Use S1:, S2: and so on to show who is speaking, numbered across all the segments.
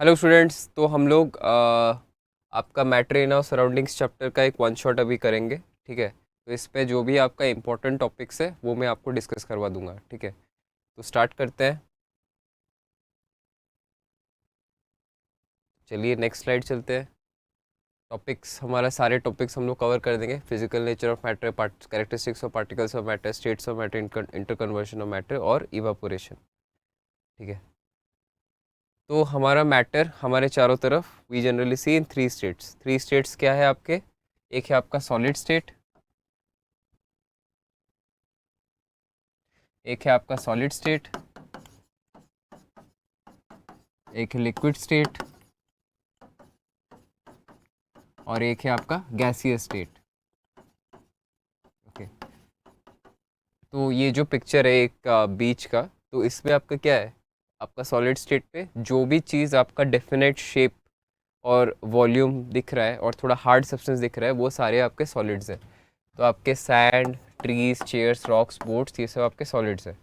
S1: Hello students. तो हम लोग आपका matter in our surroundings chapter का एक वन शॉट अभी करेंगे। ठीक है, तो इस पे जो भी आपका इम्पोर्टेंट टॉपिक्स है वो मैं आपको डिस्कस करवा दूंगा। ठीक है, तो स्टार्ट करते हैं। चलिए नेक्स्ट स्लाइड चलते हैं। टॉपिक्स, हमारा सारे टॉपिक्स हम लोग कवर कर देंगे। Physical nature of matter, characteristics of particles of matter, states of matter, interconversion of matter और इवापोरेशन। ठीक है, तो हमारा मैटर हमारे चारों तरफ we generally see in three states. Three states क्या है आपके? एक है आपका सॉलिड स्टेट, एक है आपका सॉलिड स्टेट, एक है लिक्विड स्टेट और एक है आपका गैसियस स्टेट। ओके, तो ये जो पिक्चर है एक बीच का, तो इसमें आपका क्या है? आपका सॉलिड स्टेट पे जो भी चीज़ आपका डेफिनेट शेप और वॉल्यूम दिख रहा है और थोड़ा हार्ड सब्सटेंस दिख रहा है, वो सारे आपके सॉलिड्स हैं। तो आपके sand, trees, chairs, rocks, boats, ये सब आपके सॉलिड्स हैं।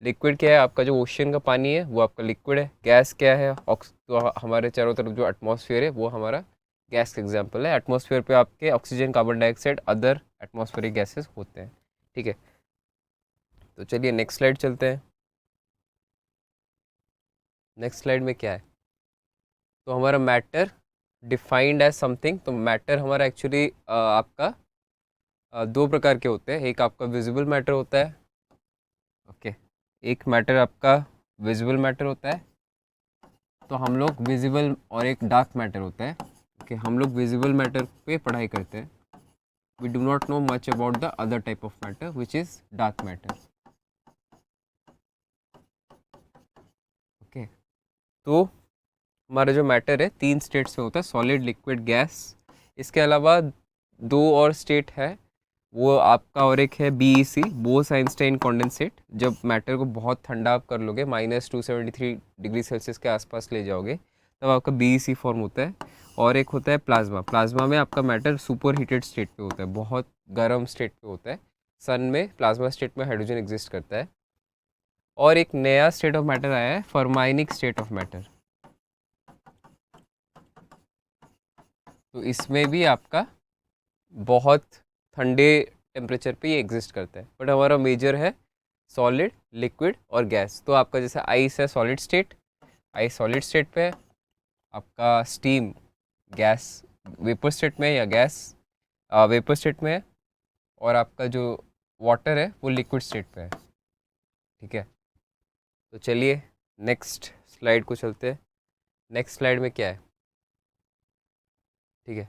S1: लिक्विड क्या है? आपका जो ओशन का पानी है वो आपका लिक्विड है। गैस क्या है? तो हमारे चारों तरफ जो एटमॉस्फेयर है वो हमारा गैस का एग्जाम्पल है। एटमॉस्फेयर पे आपके oxygen, carbon dioxide, other atmospheric gases होते हैं। ठीक है, तो चलिए नेक्स्ट स्लाइड चलते हैं। नेक्स्ट स्लाइड में क्या है? तो हमारा मैटर डिफाइंड एज समथिंग। तो मैटर हमारा एक्चुअली आपका दो प्रकार के होते हैं। एक आपका विजिबल मैटर होता है। ओके, एक मैटर आपका विजिबल मैटर होता है। तो हम लोग विजिबल, और एक डार्क मैटर होता है। ओके, हम लोग विजिबल मैटर पे पढ़ाई करते हैं। We do not know much about the other type of matter which is dark matter. Okay, तो हमारा जो मैटर है तीन स्टेट्स में होता है, सॉलिड, लिक्विड, गैस। इसके अलावा दो और स्टेट है, वो आपका और एक है BEC, बोस आइंस्टाइन कॉन्डेंसेट। जब मैटर को बहुत ठंडा आप कर लोगे, -273 डिग्री सेल्सियस के आसपास ले जाओगे, तब आपका BEC फॉर्म होता है। और एक होता है प्लाज्मा। प्लाज्मा में आपका मैटर सुपर हीटेड स्टेट पे होता है, बहुत गर्म स्टेट पे होता है। सन में प्लाज्मा स्टेट में हाइड्रोजन एग्जिस्ट करता है। और एक नया स्टेट ऑफ मैटर आया है, फर्माइनिक स्टेट ऑफ मैटर। तो इसमें भी आपका बहुत ठंडे टेम्परेचर पे ये एग्जिस्ट करता है। बट हमारा मेजर है सॉलिड, लिक्विड और गैस। तो आपका जैसे आइस है solid state, ice solid state पे है। आपका स्टीम गैस वेपर स्टेट में है, या गैस वेपर स्टेट में है। और आपका जो वाटर है वो लिक्विड स्टेट पे है। ठीक है, तो चलिए नेक्स्ट स्लाइड को चलते हैं। नेक्स्ट स्लाइड में क्या है? ठीक है,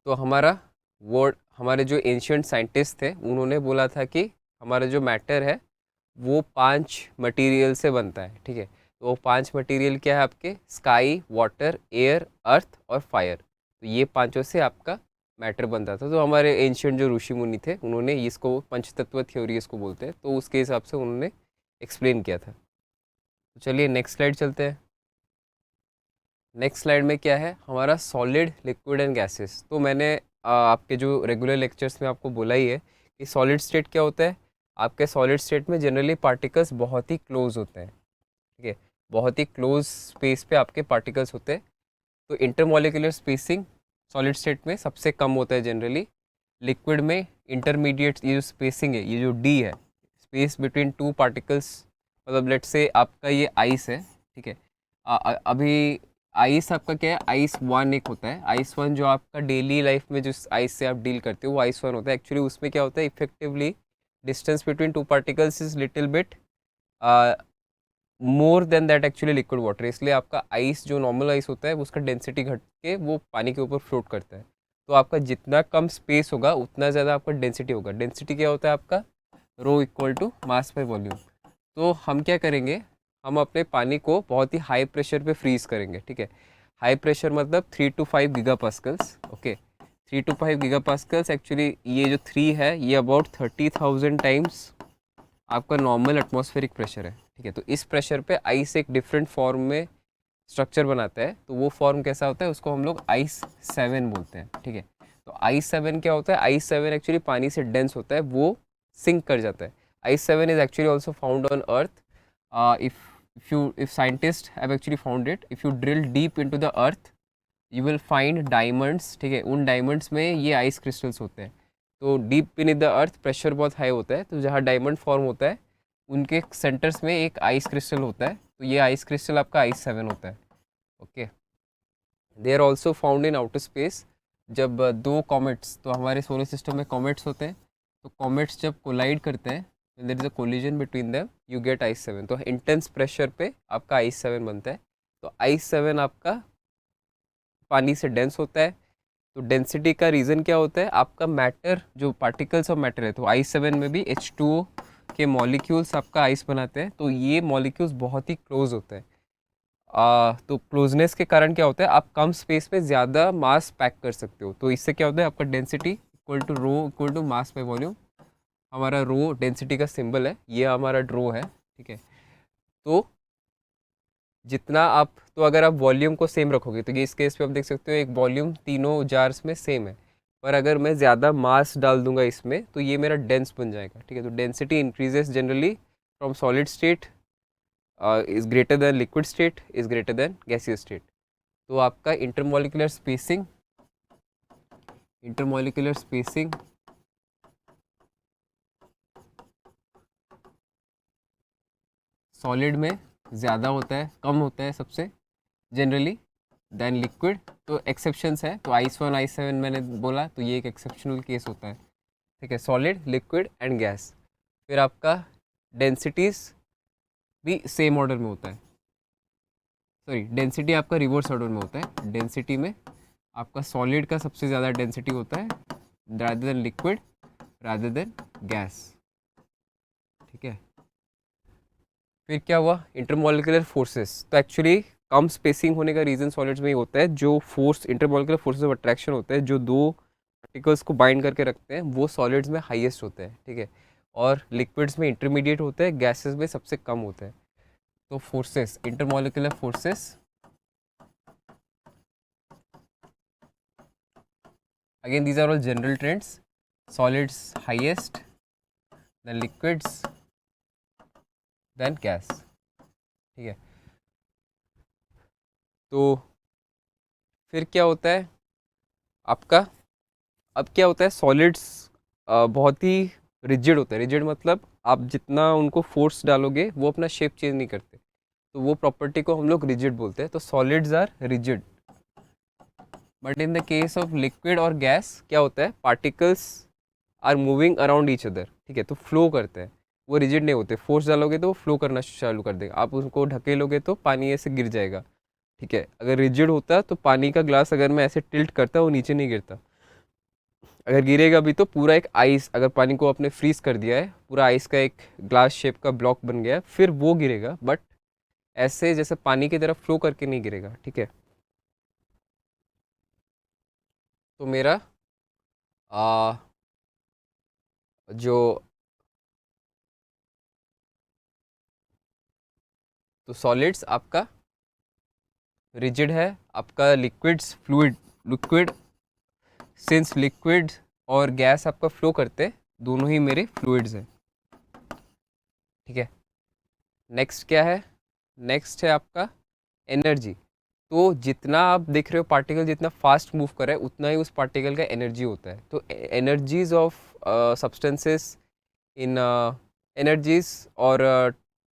S1: तो हमारा वर्ड, हमारे जो एंशियंट साइंटिस्ट थे उन्होंने बोला था कि हमारा जो मैटर है वो 5 मटेरियल से बनता है। ठीक है, तो वो 5 मटेरियल क्या है आपके? स्काई, वाटर, एयर, अर्थ और फायर। तो ये पांचों से आपका मैटर बनता था। तो हमारे एंशियंट जो ऋषि मुनि थे उन्होंने इसको पंचतत्व थ्योरी इसको बोलते हैं, तो उसके हिसाब से उन्होंने एक्सप्लेन किया था। तो चलिए नेक्स्ट स्लाइड चलते हैं। नेक्स्ट स्लाइड में क्या है? हमारा सॉलिड, लिक्विड एंड गैसेस। तो मैंने आपके जो रेगुलर लेक्चर्स में आपको बोला ही है कि सॉलिड स्टेट क्या होता है। आपके सॉलिड स्टेट में जनरली पार्टिकल्स बहुत ही क्लोज होते हैं। ठीक है, बहुत ही क्लोज स्पेस पे आपके पार्टिकल्स होते हैं। तो इंटरमोलिकुलर स्पेसिंग सॉलिड स्टेट में सबसे कम होता है जनरली। लिक्विड में इंटरमीडिएट ये जो स्पेसिंग है, ये जो डी है, स्पेस बिटवीन टू पार्टिकल्स, मतलब लेट्स से आपका ये आइस है। ठीक है, अभी आइस आपका क्या है? आइस वन एक होता है। आइस वन जो आपका डेली लाइफ में जिस आइस से आप डील करते हो वो आइस वन होता है। एक्चुअली उसमें क्या होता है, effectively distance between two particles is little bit more than that actually liquid water. इसलिए आपका आइस जो नॉर्मल आइस होता है उसका डेंसिटी घट के वो पानी के ऊपर फ्लोट करता है। तो आपका जितना कम स्पेस होगा उतना ज़्यादा आपका डेंसिटी होगा। डेंसिटी क्या होता है आपका? Rho equal to mass by volume. तो हम क्या करेंगे, हम अपने पानी को बहुत ही हाई प्रेशर पे फ्रीज करेंगे। ठीक है, हाई प्रेशर मतलब 3 to 5 giga pascals. Okay, 3 to 5 giga pascals. Actually ये जो 3 है ये अबाउट 30,000 टाइम्स आपका नॉर्मल एटमॉस्फेरिक प्रेशर है। ठीक है, तो इस प्रेशर पे आइस एक डिफरेंट फॉर्म में स्ट्रक्चर बनाता है। तो वो फॉर्म कैसा होता है, उसको हम लोग आइस 7 बोलते हैं। ठीक है, तो आइस 7 क्या होता है? आइस 7 एक्चुअली पानी से डेंस होता है, वो सिंक कर जाता है। Ice 7 is actually also found on earth. If if scientists have actually found it, if you drill deep into the earth you will find diamonds, ठीक है, उन डायमंड्स में ये आइस क्रिस्टल्स होते हैं। तो deep beneath the earth pressure बहुत high होता है, तो जहाँ डायमंड फॉर्म होता है उनके सेंटर्स में एक आइस क्रिस्टल होता है, तो ये आइस क्रिस्टल आपका आइस 7 होता है। Okay, they are also found in outer space. जब दो कॉमेट्स, तो हमारे सोलर सिस्टम में कॉमेट्स होते हैं, तो कॉमेट्स जब कोलाइड करते हैं, there is a collision between them, you get ice 7। तो इंटेंस प्रेशर पे आपका आइस 7 बनता है। तो आइस 7 आपका पानी से डेंस होता है। तो डेंसिटी का रीज़न क्या होता है, आपका मैटर जो पार्टिकल्स ऑफ मैटर है, तो आइस 7 में भी H2O के मॉलिक्यूल्स आपका आइस बनाते हैं। तो ये मॉलिक्यूल्स बहुत ही क्लोज होते हैं। तो क्लोजनेस के कारण क्या होता है, आप कम स्पेस में ज़्यादा मास पैक कर सकते हो। तो इससे क्या होता है, आपका density equal to rho equal to mass by volume. हमारा रो डेंसिटी का सिंबल है, ये हमारा रो है, ठीक है। तो जितना आप, तो अगर आप वॉल्यूम को सेम रखोगे, तो ये इस केस पे आप देख सकते हो एक वॉल्यूम तीनों जार्स में सेम है, पर अगर मैं ज़्यादा मास डाल दूंगा इसमें तो ये मेरा डेंस बन जाएगा, ठीक है। तो density increases generally from solid state is greater than liquid state is greater than gaseous state. तो आपका इंटरमोलिकुलर स्पेसिंग सॉलिड में ज़्यादा होता है, कम होता है सबसे जनरली देन लिक्विड। तो एक्सेप्शंस है, तो आइस 1 आइस 7 मैंने बोला, तो ये एक एक्सेप्शनल केस होता है, ठीक है, सॉलिड लिक्विड एंड गैस। फिर आपका डेंसिटीज भी सेम ऑर्डर में होता है, सॉरी डेंसिटी आपका रिवर्स ऑर्डर में होता है। डेंसिटी में आपका सॉलिड का सबसे ज़्यादा डेंसिटी होता है rather than liquid rather than gas, ठीक है। फिर क्या हुआ, इंटरमोलिकुलर फोर्सेस। तो एक्चुअली कम स्पेसिंग होने का रीज़न सॉलिड्स में ही होता है, जो force intermolecular forces of attraction होते हैं जो दो पार्टिकल्स को बाइंड करके रखते हैं, वो सॉलिड्स में हाईएस्ट होते हैं, ठीक है, और लिक्विड्स में इंटरमीडिएट होते हैं, गैसेस में सबसे कम होते हैं। तो forces, intermolecular forces, again these are all general trends, solids highest then liquids then gas, ठीक है। तो फिर क्या होता है आपका, अब क्या होता है, सॉलिड्स बहुत ही रिजिड होते हैं। रिजिड मतलब आप जितना उनको फोर्स डालोगे वो अपना शेप चेंज नहीं करते, तो वो प्रॉपर्टी को हम लोग रिजिड बोलते हैं। तो solids are rigid, but in the case of liquid और गैस क्या होता है, particles are moving around each other, ठीक है, तो फ्लो करते हैं, वो रिजिड नहीं होते। फोर्स डालोगे तो वो फ्लो करना चालू कर देगा, आप उनको ढकेलोगे तो पानी ऐसे गिर जाएगा, ठीक है। अगर रिजिड होता तो पानी का ग्लास अगर मैं ऐसे टिल्ट करता वो नीचे नहीं गिरता, अगर गिरेगा भी तो पूरा एक आइस, अगर पानी को आपने फ्रीज कर दिया है, पूरा आइस का एक ग्लास शेप का ब्लॉक बन गया है, फिर वो गिरेगा, बट ऐसे जैसे पानी की तरफ फ्लो करके नहीं गिरेगा, ठीक है। तो मेरा आ, जो तो सॉलिड्स आपका रिजिड है, आपका liquids fluid, liquid since liquid और गैस आपका फ्लो करते हैं, दोनों ही मेरे फ्लूइड्स हैं, ठीक है। नेक्स्ट क्या है, नेक्स्ट है आपका एनर्जी। तो जितना आप देख रहे हो पार्टिकल जितना फास्ट मूव कर रहा है, उतना ही उस पार्टिकल का एनर्जी होता है। तो energies of substances in energies और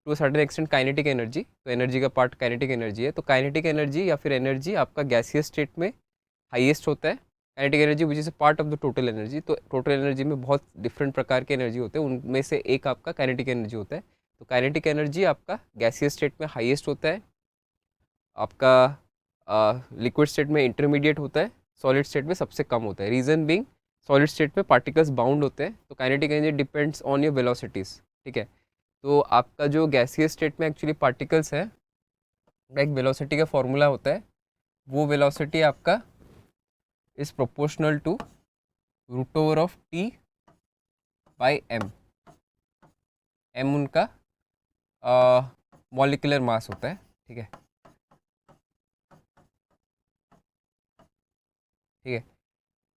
S1: to certain extent kinetic energy, तो एनर्जी का पार्ट काइनेटिक एनर्जी है। तो काइनेटिक एनर्जी या फिर एनर्जी आपका गैसियस स्टेट में हाईएस्ट होता है, kinetic energy which is a part of the total energy. तो टोटल एनर्जी में बहुत डिफरेंट प्रकार के एनर्जी होते हैं, उनमें से एक आपका काइनेटिक एनर्जी होता है। तो काइनेटिक एनर्जी आपका गैसियस स्टेट में हाईएस्ट होता है, आपका लिक्विड स्टेट में इंटरमीडिएट होता है, सॉलिड स्टेट में सबसे कम होता है। रीज़न बीइंग सॉलिड स्टेट में पार्टिकल्स बाउंड होते हैं, तो kinetic energy depends on your velocities, ठीक है। तो आपका जो गैसियस स्टेट में एक्चुअली पार्टिकल्स है, एक वेलोसिटी का फॉर्मूला होता है, वो वेलोसिटी आपका is proportional to root over of T by M. M उनका मॉलिकुलर मास होता है, ठीक है, ठीक है।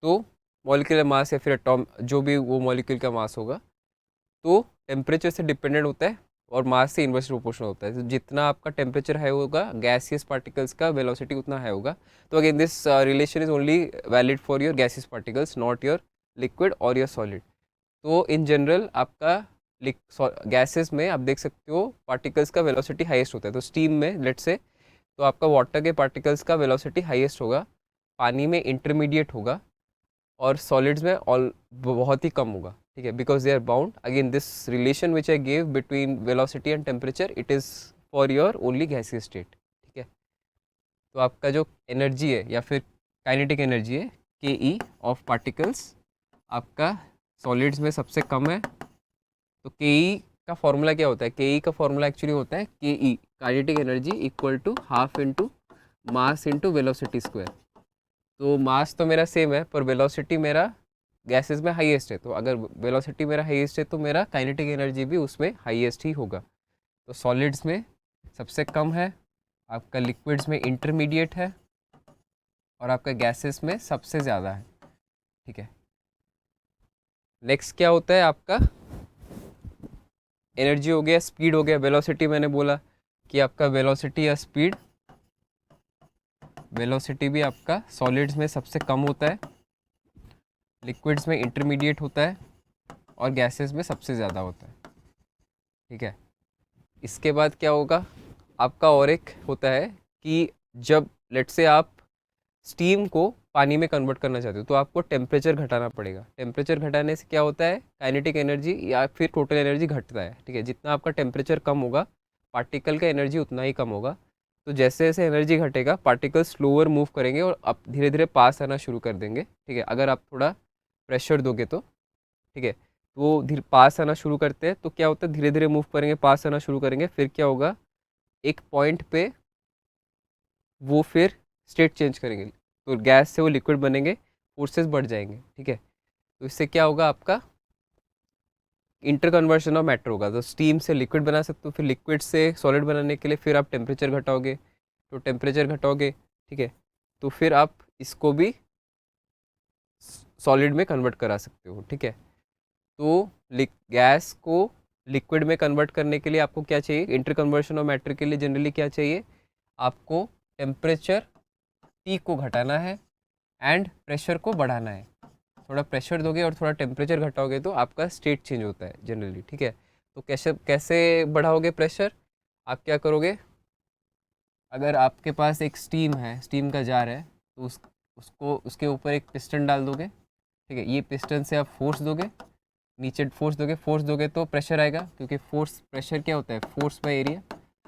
S1: तो मॉलिक्यूलर मास या फिर एटॉम, जो भी वो मॉलिक्यूल का मास होगा, तो टेम्परेचर से डिपेंडेंट होता है और मास से इन्वर्स प्रोपोर्शनल होता है। तो जितना आपका टेम्परेचर हाई होगा गैसियस पार्टिकल्स का वेलोसिटी उतना हाई होगा। तो again this relation is only valid for your gaseous particles, not your liquid और योर सॉलिड। तो इन जनरल आपका गैसेस में आप देख सकते हो पार्टिकल्स का वेलोसिटी हाईएस्ट होता है। तो स्टीम में लेट्स से तो आपका वाटर के पार्टिकल्स का वेलोसिटी हाईएस्ट होगा, पानी में इंटरमीडिएट होगा और सॉलिड्स में ऑल बहुत ही कम होगा, ठीक है, because they are bound. Again this relation which I gave between velocity and temperature it is for your only gaseous state, ठीक है। तो आपका जो एनर्जी है या फिर काइनेटिक एनर्जी है के ई ऑफ पार्टिकल्स आपका सॉलिड्स में सबसे कम है। तो के ई का फॉर्मूला क्या होता है? के ई का फॉर्मूला एक्चुअली होता है K E kinetic energy equal to half into mass into velocity square. तो मास तो मेरा सेम है पर वेलोसिटी मेरा गैसेस में हाईएस्ट है। तो अगर वेलोसिटी मेरा हाईएस्ट है तो मेरा काइनेटिक एनर्जी भी उसमें हाईएस्ट ही होगा। तो सॉलिड्स में सबसे कम है, आपका लिक्विड्स में इंटरमीडिएट है और आपका गैसेस में सबसे ज़्यादा है, ठीक है। नेक्स्ट क्या होता है आपका? एनर्जी हो गया, स्पीड हो गया, वेलोसिटी मैंने बोला कि आपका वेलोसिटी या स्पीड, वेलोसिटी भी आपका सॉलिड्स में सबसे कम होता है, लिक्विड्स में इंटरमीडिएट होता है और गैसेस में सबसे ज़्यादा होता है, ठीक है। इसके बाद क्या होगा आपका? और एक होता है कि जब लेट्स से आप स्टीम को पानी में कन्वर्ट करना चाहते हो तो आपको टेम्परेचर घटाना पड़ेगा। टेम्परेचर घटाने से क्या होता है? काइनेटिक एनर्जी या फिर टोटल एनर्जी घटता है, ठीक है। जितना आपका टेम्परेचर कम होगा पार्टिकल का एनर्जी उतना ही कम होगा। तो जैसे जैसे एनर्जी घटेगा पार्टिकल स्लोअर मूव करेंगे और आप धीरे धीरे पास आना शुरू कर देंगे, ठीक है। अगर आप थोड़ा प्रेशर दोगे तो, ठीक है, तो वो धीरे पास आना शुरू करते हैं। तो क्या होता है? धीरे धीरे मूव करेंगे, पास आना शुरू करेंगे, फिर क्या होगा? एक पॉइंट पे वो फिर स्टेट चेंज करेंगे, तो गैस से वो लिक्विड बनेंगे, फोर्सेस बढ़ जाएंगे, ठीक है। तो इससे क्या होगा? आपका इंटर कन्वर्शन ऑफ मैटर होगा। तो स्टीम से लिक्विड बना सकते हो, फिर लिक्विड से सॉलिड बनाने के लिए फिर आप टेम्परेचर घटाओगे, तो टेम्परेचर घटाओगे, ठीक है, तो फिर आप इसको भी सॉलिड में कन्वर्ट करा सकते हो, ठीक है। तो गैस को लिक्विड में कन्वर्ट करने के लिए आपको क्या चाहिए? इंटर कन्वर्शन ऑफ मैटर के लिए जनरली क्या चाहिए आपको? टेम्परेचर टी को घटाना है एंड प्रेशर को बढ़ाना है। थोड़ा प्रेशर दोगे और थोड़ा टेम्परेचर घटाओगे तो आपका स्टेट चेंज होता है जनरली, ठीक है। तो कैसे कैसे बढ़ाओगे प्रेशर? आप क्या करोगे? अगर आपके पास एक स्टीम है, स्टीम का जार है, तो उसको उसके ऊपर एक पिस्टन डाल दोगे, ठीक है। ये पिस्टन से आप फोर्स दोगे, नीचे फोर्स दोगे तो प्रेशर आएगा, क्योंकि फोर्स प्रेशर क्या होता है? Force by area.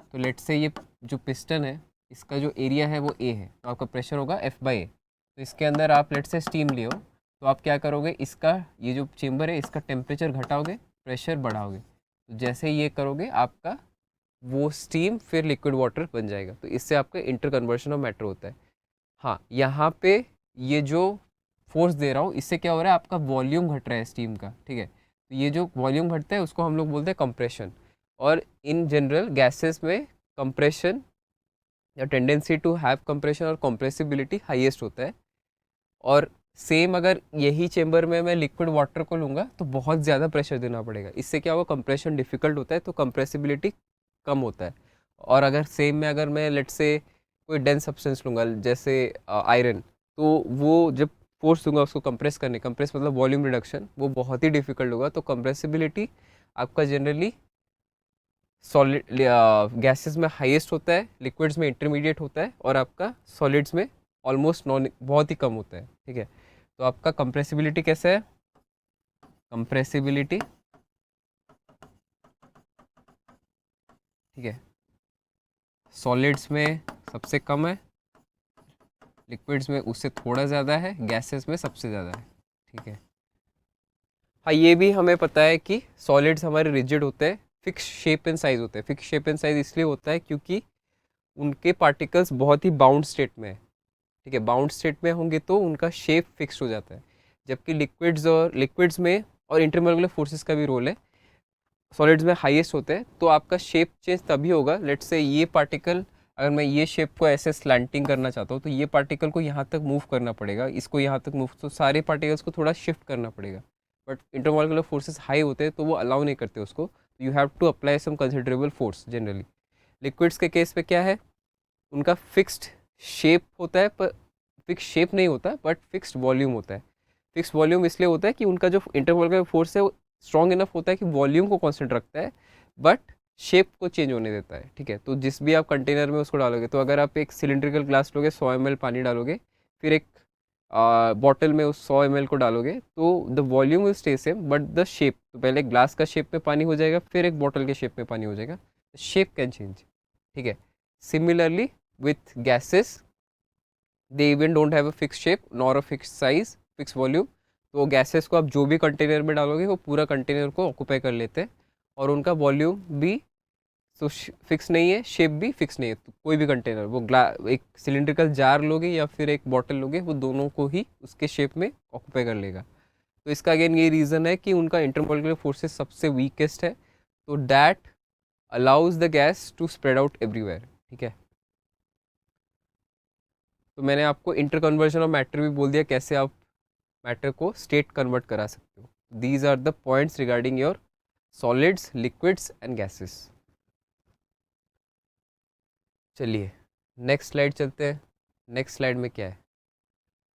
S1: तो लेट से ये जो पिस्टन है इसका जो एरिया है वो ए है, तो आपका प्रेशर होगा F/A। तो इसके अंदर आप लेट से स्टीम लियो, तो आप क्या करोगे? इसका ये जो चेम्बर है इसका टेम्परेचर घटाओगे, प्रेशर बढ़ाओगे। तो जैसे ये करोगे आपका वो स्टीम फिर लिक्विड वाटर बन जाएगा। तो इससे आपका इंटर कन्वर्शन ऑफ मैटर होता है। हाँ, यहाँ पे ये जो फोर्स दे रहा हूँ इससे क्या हो रहा है? आपका वॉल्यूम घट रहा है स्टीम का, ठीक है। तो ये जो वॉल्यूम घटता है उसको हम लोग बोलते हैं कंप्रेशन। और इन जनरल गैसेस में कंप्रेशन या टेंडेंसी टू हैव कंप्रेशन और कंप्रेसिबिलिटी हाईएस्ट होता है। और सेम अगर यही चेंबर में मैं लिक्विड वाटर को लूँगा तो बहुत ज़्यादा प्रेशर देना पड़ेगा। इससे क्या होगा? कंप्रेशन डिफ़िकल्ट होता है, तो कंप्रेसिबिलिटी कम होता है। और अगर सेम में अगर मैं लेट से कोई डेंस सब्सटेंस लूँगा जैसे आयरन, तो वो जब फोर्स दूंगा उसको कंप्रेस मतलब वॉल्यूम रिडक्शन, वो बहुत ही डिफ़िकल्ट होगा। तो कंप्रेसिबिलिटी आपका जनरली सॉलिड गैसेस में हाईएस्ट होता है, लिक्विड्स में इंटरमीडिएट होता है और आपका सॉलिड्स में ऑलमोस्ट नॉन बहुत ही कम होता है, ठीक है। तो आपका कंप्रेसिबिलिटी कैसे है? कंप्रेसिबिलिटी, ठीक है, सॉलिड्स में सबसे कम है, लिक्विड्स में उससे थोड़ा ज़्यादा है, गैसेस में सबसे ज़्यादा है, ठीक है। हाँ, ये भी हमें पता है कि सॉलिड्स हमारे रिजिड होते हैं, फिक्स शेप एंड साइज होते हैं। फिक्स शेप एंड साइज इसलिए होता है क्योंकि उनके पार्टिकल्स बहुत ही बाउंड स्टेट में है, ठीक है। बाउंड स्टेट में होंगे तो उनका शेप फिक्स हो जाता है, जबकि लिक्विड्स में और इंटरमोलिकुलर फोर्सेस का भी रोल है, सॉलिड्स में हाईएस्ट होते हैं। तो आपका शेप चेंज तभी होगा, लेट्स से ये पार्टिकल अगर मैं ये शेप को ऐसे स्लैंटिंग करना चाहता हूँ तो ये पार्टिकल को यहाँ तक मूव करना पड़ेगा, इसको यहाँ तक मूव, तो सारे पार्टिकल्स को थोड़ा शिफ्ट करना पड़ेगा। बट इंटरमोलिकुलर फोर्सेस हाई होते हैं तो वो अलाउ नहीं करते उसको, तो you have to apply some considerable force generally. Liquids के केस पे क्या है, उनका फिक्स्ड शेप होता है, पर फिक्स शेप नहीं होता बट फिक्स्ड वॉल्यूम होता है। फिक्स्ड वॉल्यूम इसलिए होता है कि उनका जो इंटरमोलिकुलर फोर्स है वो स्ट्रॉन्ग इनफ होता है कि वॉल्यूम को कांस्टेंट रखता है बट शेप को चेंज होने देता है। ठीक है, तो जिस भी आप कंटेनर में उसको डालोगे, तो अगर आप एक सिलिंड्रिकल ग्लास लोगे, 100 ml पानी डालोगे, फिर एक बॉटल में उस 100 ml को डालोगे, तो the volume will stay same but the shape, तो पहले ग्लास का शेप में पानी हो जाएगा, फिर एक बॉटल के शेप में पानी हो जाएगा, शेप कैन चेंज। ठीक है, similarly with gases, they even don't have a fix shape nor a fix size, fix volume. तो गैसेस को आप जो भी कंटेनर में डालोगे वो पूरा कंटेनर को ऑक्यूपाई कर लेते हैं, और उनका वॉल्यूम भी तो फिक्स नहीं है, शेप भी फिक्स नहीं है। तो कोई भी कंटेनर, वो एक सिलिंड्रिकल जार लोगे या फिर एक बॉटल लोगे, वो दोनों को ही उसके शेप में ऑक्यूपाई कर लेगा। तो इसका अगेन ये रीज़न है कि उनका इंटरमोलिकुलर फोर्सेस सबसे वीकेस्ट है, तो that allows the gas to spread out everywhere. ठीक है, तो मैंने आपको इंटर कन्वर्जन ऑफ मैटर भी बोल दिया, कैसे आप मैटर को स्टेट कन्वर्ट करा सकते हो। These are the points regarding your solids, liquids and gases. चलिए नेक्स्ट स्लाइड चलते हैं। नेक्स्ट स्लाइड में क्या है,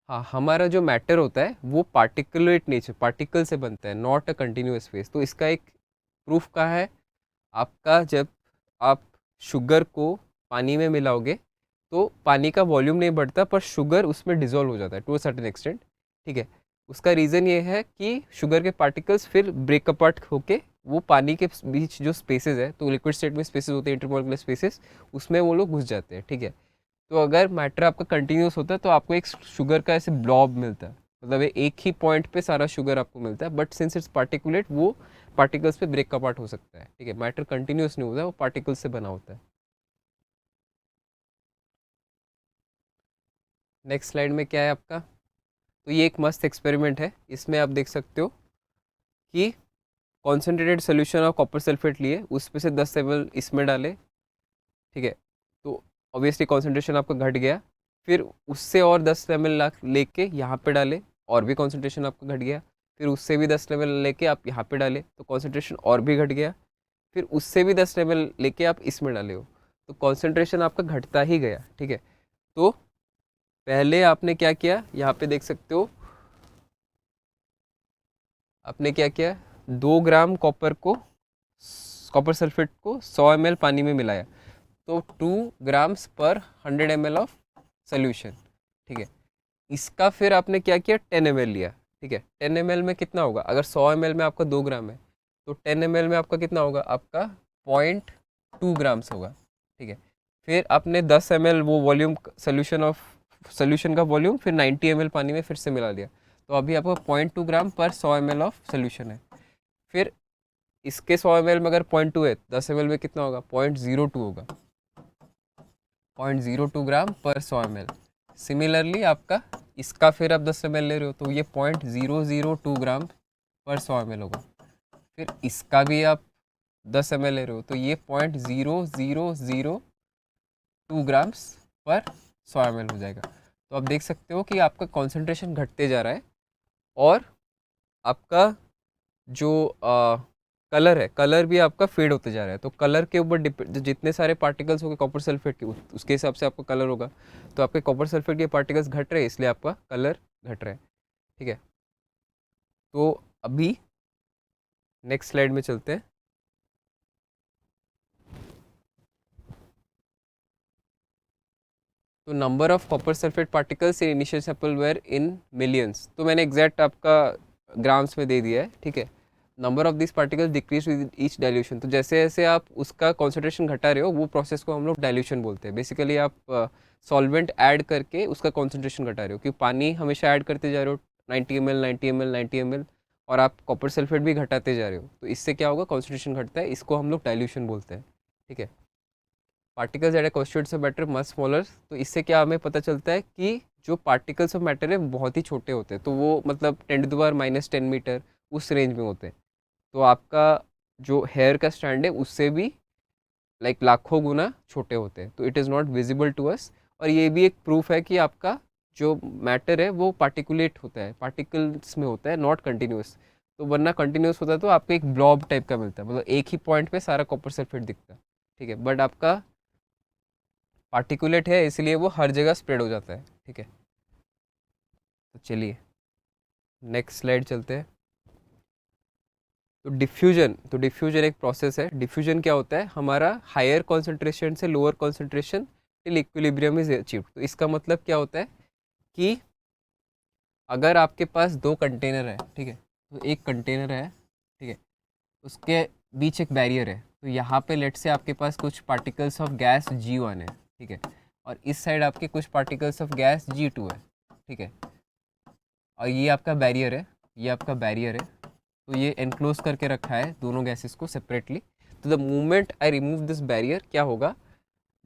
S1: हाँ, हमारा जो मैटर होता है वो पार्टिकुलेट नेचर, पार्टिकल से बनता है, नॉट अ कंटिन्यूअस फेज। तो इसका एक प्रूफ का है आपका, जब आप शुगर को पानी में मिलाओगे तो पानी का वॉल्यूम नहीं बढ़ता पर शुगर उसमें डिजोल्व हो जाता है टू अ सर्टेन एक्सटेंट। ठीक है, उसका रीज़न ये है कि शुगर के पार्टिकल्स फिर ब्रेक अपार्ट होके वो पानी के बीच जो स्पेसेस है, तो लिक्विड स्टेट में स्पेसेस होते हैं, इंटरमोलिकुलर स्पेसेस, उसमें वो लोग घुस जाते हैं। ठीक है, तो अगर मैटर आपका कंटिन्यूस होता है तो आपको एक शुगर का ऐसे ब्लॉब मिलता है, मतलब एक ही पॉइंट पे सारा शुगर आपको मिलता है, बट सिंस इट्स पार्टिकुलेट वो पार्टिकल्स पे ब्रेक अपार्ट हो सकता है। ठीक है, मैटर कंटिन्यूस नहीं होता, वो पार्टिकल्स से बना होता है। नेक्स्ट स्लाइड में क्या है आपका, तो ये एक मस्त एक्सपेरिमेंट है, इसमें आप देख सकते हो कि concentrated solution of copper sulphate लिए, उस पे से 10 ml इसमें डाले। ठीक है, तो ऑब्वियसली कॉन्सेंट्रेशन आपका घट गया, फिर उससे और 10 ml लेके यहाँ पे डाले, और भी कॉन्सेंट्रेशन आपका घट गया, फिर उससे भी 10 ml लेके आप यहाँ पे डाले, तो कॉन्सेंट्रेशन और भी घट गया, फिर उससे भी 10 ml लेके आप इसमें डाले हो, तो कॉन्सेंट्रेशन आपका घटता ही गया। ठीक है, तो पहले आपने क्या किया, यहाँ पे देख सकते हो, आपने क्या किया, 2 ग्राम कॉपर सल्फेट को 100 ml पानी में मिलाया, तो 2 ग्राम्स पर 100 ml ऑफ सोल्यूशन। ठीक है, इसका फिर आपने क्या किया, 10 ml लिया। ठीक है, 10 ml में कितना होगा, अगर 100 ml में आपका 2 ग्राम है तो 10 ml में आपका कितना होगा, आपका 0.2 ग्राम्स होगा। ठीक है, फिर आपने 10 ml वो वॉल्यूम सोल्यूशन का वॉल्यूम फिर 90 ml पानी में फिर से मिला लिया, तो अभी आपका 0.2 ग्राम पर 100 ml ऑफ सोल्यूशन है। फिर इसके 100 ml में अगर 0.2 है, 10 ml में कितना होगा, 0.02 होगा, 0.02 ग्राम पर 100 ml। सिमिलरली आपका इसका फिर आप 10 ml ले रहे हो, तो ये 0.002 ग्राम पर 100 ml होगा। फिर इसका भी आप 10 ml ले रहे हो, तो ये 0.0002 ग्राम्स पर 100 ml हो जाएगा। तो आप देख सकते हो कि आपका कॉन्सेंट्रेशन घटते जा रहा है, और आपका जो कलर है, कलर भी आपका फेड होते जा रहा है। तो कलर के ऊपर जितने सारे पार्टिकल्स हो गए कॉपर सल्फेट के, उसके हिसाब से आपका कलर होगा। तो आपके कॉपर सल्फेट के पार्टिकल्स घट रहे हैं, इसलिए आपका कलर घट रहा है। ठीक है, तो अभी नेक्स्ट स्लाइड में चलते हैं। तो number of copper sulphate particles in initial sample were in millions, तो मैंने एग्जैक्ट आपका ग्राम्स में दे दिया है। ठीक है, number of this particles decrease with each dilution, तो जैसे जैसे आप उसका कॉन्सेंट्रेशन घटा रहे हो, वो प्रोसेस को हम लोग डाइल्यूशन बोलते हैं। बेसिकली आप सॉल्वेंट ऐड करके उसका कॉन्सेंट्रेशन घटा रहे हो, क्योंकि पानी हमेशा ऐड करते जा रहे हो 90 ml 90 ml 90 ml, और आप कॉपर सल्फेट भी घटाते जा रहे हो, तो इससे क्या होगा, कॉन्सेंट्रेशन घटता है, इसको हम लोग डाइल्यूशन बोलते हैं। ठीक है, particles at a constituents of matter much smaller, तो इससे क्या हमें पता चलता है कि जो पार्टिकल्स ऑफ मैटर है बहुत ही छोटे होते हैं, तो वो मतलब 10⁻⁻10 मीटर उस रेंज में होते हैं। तो आपका जो हेयर का स्टैंड है उससे भी लाइक लाखों गुना छोटे होते हैं, तो it is not visible to us. और ये भी एक प्रूफ है कि आपका जो मैटर है वो पार्टिकुलेट होता है, पार्टिकल्स में होता है, नॉट कंटिन्यूस। तो वरना कंटिन्यूस होता है तो आपको एक ब्लॉब टाइप का मिलता है, मतलब एक ही पॉइंट पे सारा कॉपर सल्फेट दिखता है, ठीक है। बट आपका पार्टिकुलेट है इसलिए वो हर जगह स्प्रेड हो जाता है, ठीक है। तो चलिए नेक्स्ट स्लाइड चलते हैं। तो डिफ्यूजन एक प्रोसेस है। डिफ्यूजन क्या होता है, हमारा हायर कॉन्सेंट्रेशन से lower concentration till equilibrium is achieved. तो इसका मतलब क्या होता है कि अगर आपके पास दो कंटेनर है, ठीक है, तो एक कंटेनर है, ठीक है, उसके बीच एक बैरियर है, तो यहाँ पे लेट से आपके पास कुछ पार्टिकल्स ऑफ गैस G1 है, ठीक है, और इस साइड आपके कुछ पार्टिकल्स ऑफ गैस G2 है, ठीक है, और ये आपका बैरियर है, ये आपका बैरियर है, तो ये एनक्लोज करके रखा है दोनों गैसेस को सेपरेटली। तो the moment I remove this barrier क्या होगा,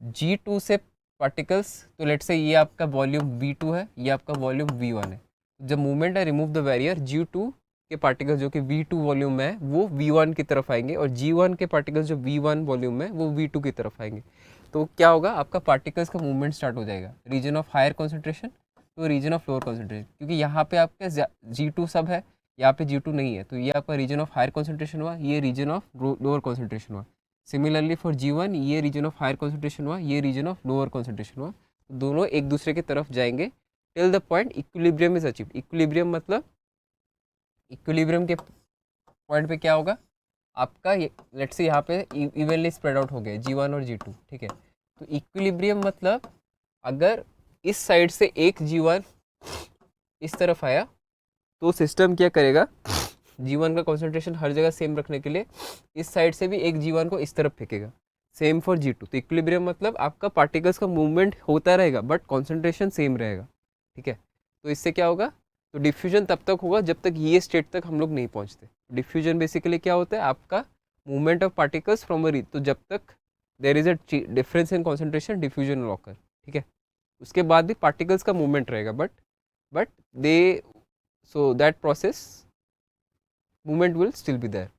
S1: G2 से पार्टिकल्स, तो लेट से ये आपका वॉल्यूम V2 है, ये आपका वॉल्यूम V1 है। जब moment I remove the barrier, G2 के पार्टिकल्स जो कि V2 वॉल्यूम में है वो V1 की तरफ आएंगे, और G1 के पार्टिकल्स जो V1 वॉल्यूम में वो V2 की तरफ आएंगे। तो क्या होगा, आपका पार्टिकल्स का मूवमेंट स्टार्ट हो जाएगा, रीजन ऑफ हायर कॉन्सेंट्रेशन तो रीजन ऑफ लोअर कॉन्सेंट्रेशन, क्योंकि यहाँ पे आपके G2 सब है, यहाँ पे G2 नहीं है, तो ये आपका रीजन ऑफ हायर कॉन्सेंट्रेशन हुआ, ये रीजन ऑफ लोअर कॉन्सेंट्रेशन हुआ। सिमिलरली फॉर G1 ये रीजन ऑफ हायर कॉन्सेंट्रेशन हुआ, ये रीजन ऑफ लोअर कॉन्सेंट्रेशन हुआ, दोनों एक दूसरे की तरफ जाएंगे till the point equilibrium is achieved. Equilibrium मतलब इक्विलिब्रियम के पॉइंट पे क्या होगा, आपका लेट्स से यहाँ पे इवनली स्प्रेड आउट हो गया G1 और G2, ठीक है। तो इक्विलिब्रियम मतलब अगर इस साइड से एक G1 इस तरफ आया तो सिस्टम क्या करेगा, G1 का कॉन्सेंट्रेशन हर जगह सेम रखने के लिए इस साइड से भी एक G1 को इस तरफ फेंकेगा, सेम फॉर G2। तो इक्विलिब्रियम मतलब आपका पार्टिकल्स का मूवमेंट होता रहेगा बट कॉन्सेंट्रेशन सेम रहेगा, ठीक है। तो इससे क्या होगा, तो डिफ्यूजन तब तक होगा जब तक ये स्टेट तक हम लोग नहीं पहुंचते। डिफ्यूजन बेसिकली क्या होता है, आपका movement of particles from a रीज, तो जब तक there is a difference in concentration diffusion will occur, ठीक है। उसके बाद भी पार्टिकल्स का मूवमेंट रहेगा but they so that process movement will still be there.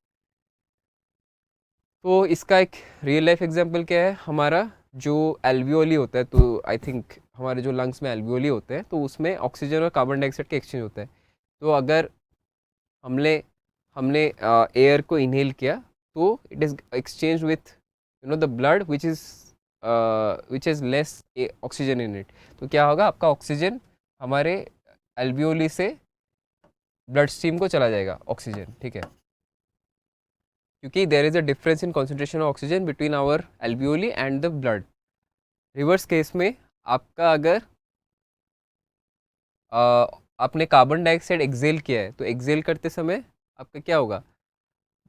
S1: तो इसका एक रियल लाइफ एग्जांपल क्या है, हमारा जो एल्वियोली होता है, तो आई थिंक हमारे जो लंग्स में एल्वियोली होते हैं तो उसमें ऑक्सीजन और कार्बन डाइऑक्साइड का एक्सचेंज होता है। तो अगर हमने हमने एयर को इनहेल किया तो it is exchange with the blood which is less oxygen in it. तो क्या होगा, आपका ऑक्सीजन हमारे एल्वियोली से ब्लड स्ट्रीम को चला जाएगा ऑक्सीजन, ठीक है, क्योंकि there is a difference in concentration of oxygen between our alveoli and the blood. Reverse case में आपका अगर आपने कार्बन डाइऑक्साइड एक्सेल किया है तो एक्सेल करते समय आपका क्या होगा,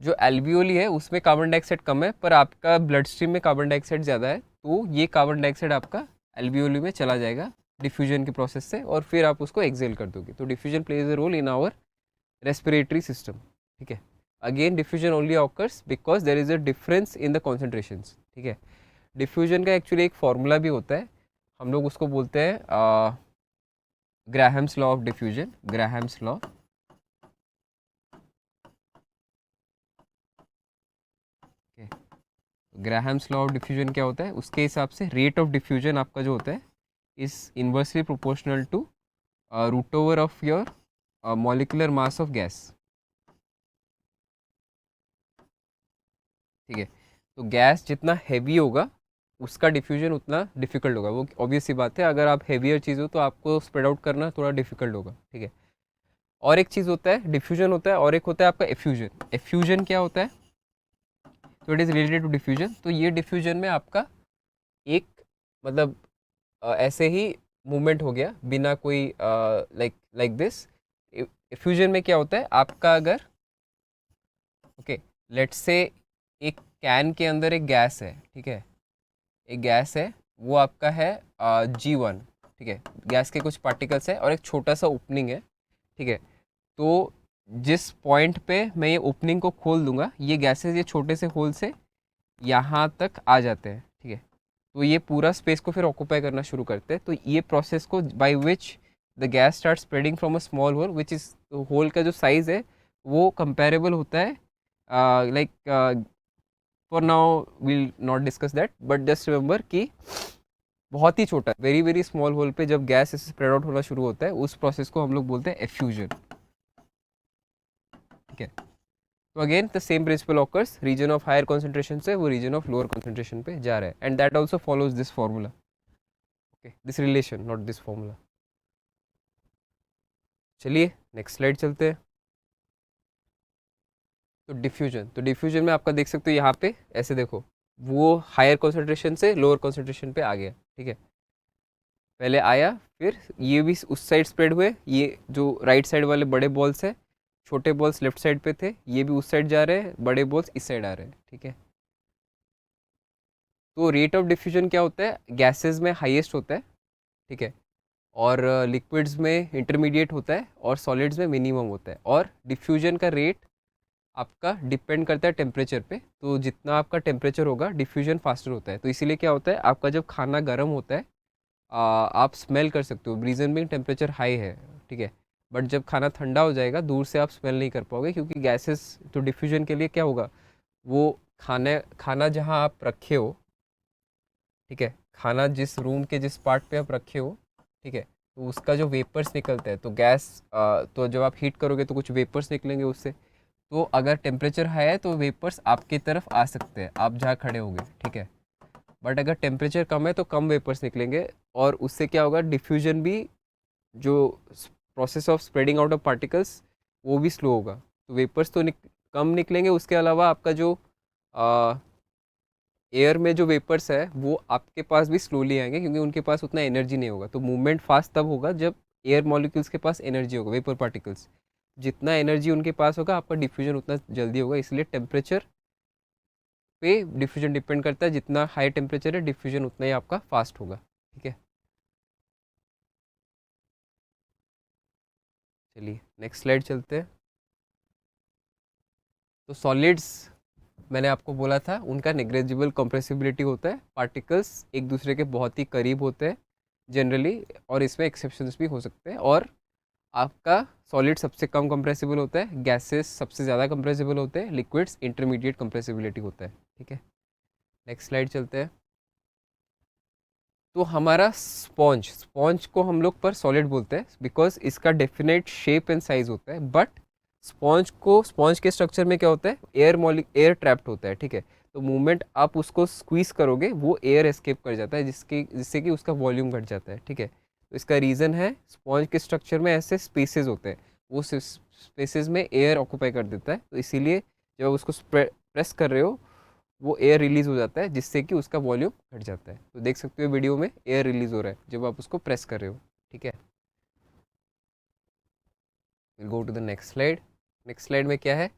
S1: जो एल्वियोली है उसमें कार्बन डाइऑक्साइड कम है पर आपका ब्लड स्ट्रीम में कार्बन डाइऑक्साइड ज़्यादा है, तो ये कार्बन डाइऑक्साइड आपका एल्वियोली में चला जाएगा डिफ्यूजन के प्रोसेस से और फिर आप उसको एक्सेल कर दोगे। तो diffusion plays a role in our respiratory system, ठीक है। Again diffusion only occurs because there is a difference in the concentrations, ठीक है। डिफ्यूजन का एक्चुअली एक फॉर्मूला भी होता है, हम लोग उसको बोलते हैं Graham's law of diffusion, Graham's law. Graham's law of diffusion क्या होता है, उसके हिसाब से रेट ऑफ डिफ्यूजन आपका जो होता है is inversely proportional to root over of your molecular mass of gas, ठीक है। तो गैस जितना हैवी होगा उसका डिफ्यूजन उतना डिफिकल्ट होगा, वो ऑब्वियस सी बात है, अगर आप हैवियर चीज़ हो तो आपको स्प्रेड आउट करना थोड़ा डिफिकल्ट होगा, ठीक है। और एक चीज़ होता है डिफ्यूजन होता है और एक होता है आपका एफ्यूजन। एफ्यूजन क्या होता है, तो it is related to diffusion. तो ये डिफ्यूजन में आपका एक मतलब ऐसे ही मूवमेंट हो गया बिना कोई लाइक लाइक दिस। एफ्यूजन में क्या होता है, आपका अगर ओके लेट्स से एक कैन के अंदर एक गैस है, ठीक है, एक गैस है, वो आपका है G1, ठीक है, गैस के कुछ पार्टिकल्स है और एक छोटा सा ओपनिंग है, ठीक है। तो जिस पॉइंट पे मैं ये ओपनिंग को खोल दूंगा ये गैसेस ये छोटे से होल से यहाँ तक आ जाते हैं, ठीक है। तो ये पूरा स्पेस को फिर ऑक्यूपाई करना शुरू करते हैं। तो ये प्रोसेस को by which the gas start spreading from a small hole which is, hole का जो साइज़ है वो कंपेरेबल होता है like for now will not discuss that but just remember कि बहुत ही छोटा वेरी वेरी स्मॉल होल पे जब गैस ऐसे स्प्रेड आउट होना शुरू होता है उस प्रोसेस को हम लोग बोलते हैं एफ्यूजन, ठीक है। तो again the same principle occurs, region of higher concentration से वो रीजन ऑफ लोअर कॉन्सेंट्रेशन पे जा रहा है, and that also follows this formula, okay, this relation, not this formula. चलिए नेक्स्ट स्लाइड चलते हैं। तो डिफ्यूजन, तो डिफ्यूजन में आपका देख सकते हो यहाँ पे ऐसे देखो, वो हायर कॉन्सेंट्रेशन से लोअर कॉन्सेंट्रेशन पे आ गया, ठीक है, पहले आया, फिर ये भी उस साइड स्प्रेड हुए, ये जो राइट साइड वाले बड़े बॉल्स है, छोटे बॉल्स लेफ्ट साइड पे थे, ये भी उस साइड जा रहे हैं, बड़े बॉल्स इस साइड आ रहे हैं, ठीक है। तो रेट ऑफ डिफ्यूजन क्या होता है, गैसेस में हाईएस्ट होता है, ठीक है, और लिक्विड्स में इंटरमीडिएट होता है, और सॉलिड्स में मिनिमम होता है, और डिफ्यूजन का रेट आपका डिपेंड करता है टेम्परेचर पे, तो जितना आपका टेम्परेचर होगा डिफ्यूजन फास्टर होता है। तो इसीलिए क्या होता है, आपका जब खाना गर्म होता है आप स्मेल कर सकते हो, रीज़न भी टेम्परेचर हाई है, ठीक है, बट जब खाना ठंडा हो जाएगा दूर से आप स्मेल नहीं कर पाओगे, क्योंकि गैसेस, तो डिफ्यूजन के लिए क्या होगा, वो खाना खाना जहाँ आप रखे हो, ठीक है, खाना जिस रूम के जिस पार्ट पे आप रखे हो, ठीक है, तो उसका जो वेपर्स निकलता है, तो गैस तो जब आप हीट करोगे तो कुछ वेपर्स निकलेंगे उससे, तो अगर टेम्परेचर हाई है तो वेपर्स आपकी तरफ आ सकते हैं, आप जहाँ खड़े होंगे, ठीक है, बट अगर टेम्परेचर कम है तो कम वेपर्स निकलेंगे, और उससे क्या होगा, डिफ्यूजन भी, जो process of spreading out of particles, वो भी स्लो होगा, तो वेपर्स तो कम निकलेंगे, उसके अलावा आपका जो एयर में जो वेपर्स है वो आपके पास भी स्लोली आएंगे, क्योंकि उनके पास उतना एनर्जी नहीं होगा, तो मूवमेंट फास्ट तब होगा जब एयर मॉलिक्यूल्स के पास एनर्जी होगा, वेपर पार्टिकल्स जितना एनर्जी उनके पास होगा आपका डिफ्यूजन उतना जल्दी होगा, इसलिए टेम्परेचर पे डिफ्यूजन डिपेंड करता है, जितना हाई टेम्परेचर है डिफ्यूजन उतना ही आपका फास्ट होगा, ठीक है। चलिए नेक्स्ट स्लाइड चलते हैं। तो सॉलिड्स, मैंने आपको बोला था उनका नेग्लिजिबल कंप्रेसिबिलिटी होता है, पार्टिकल्स एक दूसरे के बहुत ही करीब होते हैं जनरली, और इसमें एक्सेप्शंस भी हो सकते हैं, और आपका सॉलिड सबसे कम कंप्रेसिबल होता है, गैसेस सबसे ज़्यादा कंप्रेसिबल होते हैं, लिक्विड्स इंटरमीडिएट कंप्रेसिबिलिटी होता है, ठीक है। नेक्स्ट स्लाइड चलते हैं। तो हमारा स्पॉन्ज, स्पॉन्ज को हम लोग पर सॉलिड बोलते हैं बिकॉज इसका डेफिनेट शेप एंड साइज होता है, बट स्पॉन्ज के स्ट्रक्चर में क्या होता है, एयर ट्रैप्ड होता है, ठीक है, तो मूवमेंट आप उसको स्क्वीज करोगे वो एयर एस्केप कर जाता है, जिससे कि उसका वॉल्यूम घट जाता है, ठीक है। तो इसका रीज़न है, स्पॉन्ज के स्ट्रक्चर में ऐसे स्पेसेस होते हैं, वो स्पेसेस में एयर ऑक्यूपाई कर देता है, तो इसीलिए जब उसको प्रेस कर रहे हो वो एयर रिलीज हो जाता है, जिससे कि उसका वॉल्यूम घट जाता है, तो देख सकते हो वीडियो में एयर रिलीज हो रहा है जब आप उसको प्रेस कर रहे हो, ठीक है। Will go to the next slide. Next slide में क्या है,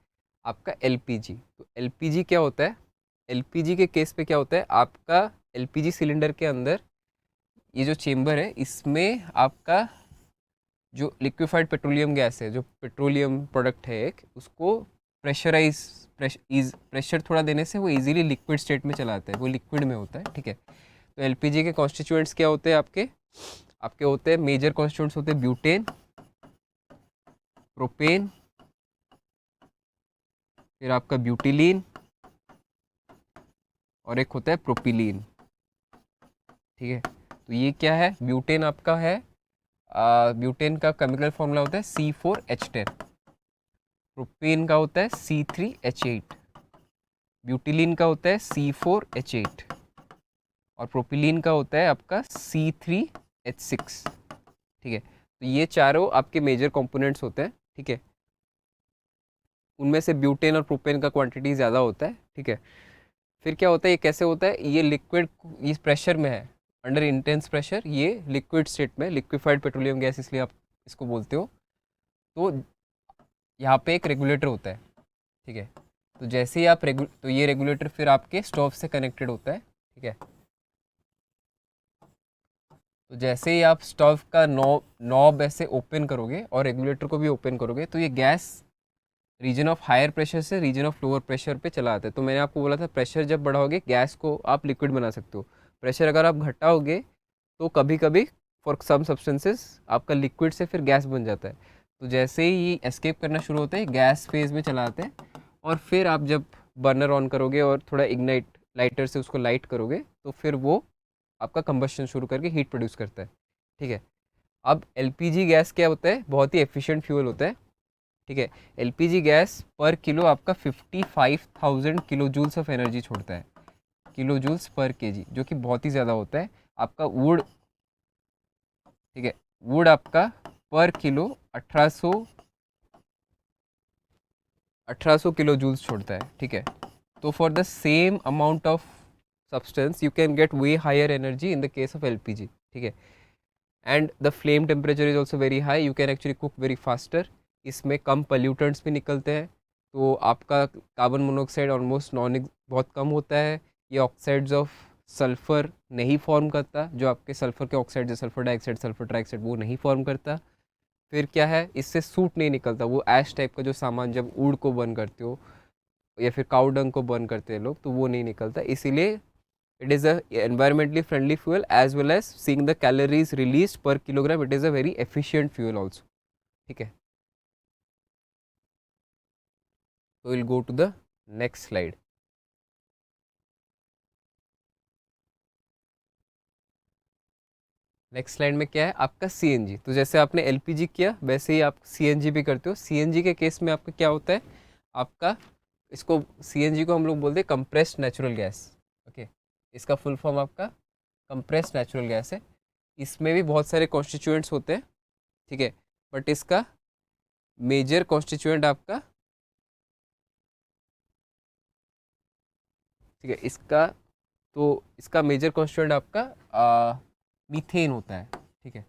S1: आपका एलपीजी। तो एलपीजी क्या होता है, एलपीजी के केस पे क्या होता है, आपका एलपीजी सिलेंडर के अंदर ये जो चेम्बर है, इसमें आपका जो लिक्विफाइड पेट्रोलियम गैस है, जो पेट्रोलियम प्रोडक्ट है एक, उसको प्रेशराइज प्रेशर थोड़ा देने से वो इजीली लिक्विड स्टेट में चला आता है, वो लिक्विड में होता है, ठीक है। तो एलपीजी के कॉन्स्टिट्यूएंट्स क्या होते हैं, आपके आपके होते हैं, मेजर कॉन्स्टिट्यूएंट्स होते हैं ब्यूटेन, प्रोपेन, फिर आपका ब्यूटिलीन, और एक होता है प्रोपिलीन, ठीक है। तो ये क्या है, ब्यूटेन आपका है, ब्यूटेन का केमिकल फॉर्मूला होता है C4H10, प्रोपेन का होता है C3H8, ब्यूटिलीन का होता है C4H8, और प्रोपिलीन का होता है आपका C3H6, ठीक है। तो ये चारों आपके मेजर कंपोनेंट्स होते हैं, ठीक है। उनमें से ब्यूटेन और प्रोपेन का क्वांटिटी ज़्यादा होता है, ठीक है। फिर क्या होता है, ये कैसे होता है, ये लिक्विड इस प्रेशर में है, अंडर इंटेंस प्रेशर, ये लिक्विड स्टेट में, लिक्विफाइड पेट्रोलियम गैस इसलिए आप इसको बोलते हो। तो यहाँ पे एक रेगुलेटर होता है, ठीक है। तो जैसे ही आप तो ये रेगुलेटर फिर आपके स्टोव से कनेक्टेड होता है, ठीक है। तो जैसे ही आप स्टोव का नॉब ऐसे ओपन करोगे और रेगुलेटर को भी ओपन करोगे, तो ये gas region of higher pressure से रीजन ऑफ लोअर प्रेशर पे चला आता है। तो मैंने आपको बोला था प्रेशर जब बढ़ाओगे गैस को आप लिक्विड बना सकते हो, प्रेशर अगर आप घटाओगे तो कभी कभी फॉर सम सब्सटेंसेस आपका लिक्विड से फिर गैस बन जाता है। तो जैसे ही ये एस्केप करना शुरू होता है गैस फेज में चला आते हैं, और फिर आप जब बर्नर ऑन करोगे और थोड़ा इग्नाइट लाइटर से उसको लाइट करोगे तो फिर वो आपका कंबस्शन शुरू करके हीट प्रोड्यूस करता है, ठीक है। अब एलपीजी गैस क्या होता है, बहुत ही एफिशिएंट फ्यूल होता है, ठीक है। एलपीजी गैस पर किलो आपका 55,000 किलो जूल्स ऑफ एनर्जी छोड़ता है, किलो जूल्स पर केजी, जो कि बहुत ही ज़्यादा होता है। आपका वुड, ठीक है, वुड आपका पर किलो 1800 किलो जूल्स छोड़ता है, ठीक है। तो for the same amount of substance you can get way higher energy in the case of LPG, ठीक है। And the flame temperature is also very high, you can actually cook very faster. इसमें कम pollutants भी निकलते हैं, तो आपका carbon monoxide almost non बहुत कम होता है। ये ऑक्साइड्स ऑफ सल्फ़र नहीं फॉर्म करता, जो आपके सल्फ़र के oxide, sulphur dioxide, sulphur trioxide, वो नहीं फॉर्म करता। फिर क्या है, इससे सूट नहीं निकलता, वो ऐश टाइप का जो सामान जब ऊड को बर्न करते हो या फिर काउ डंग को बर्न करते हैं लोग, तो वो नहीं निकलता। इसीलिए it is a environmentally friendly fuel, as well as seeing the calories released per kilogram, it is a very efficient fuel also, ठीक है। So we'll go to the next slide. Next slide में क्या है आपका CNG. तो जैसे आपने LPG किया वैसे ही आप सीएनजी भी करते हो। सीएनजी के केस में आपका क्या होता है, आपका इसको सीएनजी को हम लोग बोलते हैं कंप्रेस्ड नेचुरल गैस, ओके। इसका फुल फॉर्म आपका कंप्रेस्ड नेचुरल गैस है। इसमें भी बहुत सारे कॉन्स्टिट्यूएंट्स होते हैं, ठीक है, बट इसका मेजर कॉन्स्टिट्यूएंट आपका, ठीक है, इसका तो इसका मेजर कॉन्स्टिट्यूएंट आपका मीथेन होता है, ठीक है,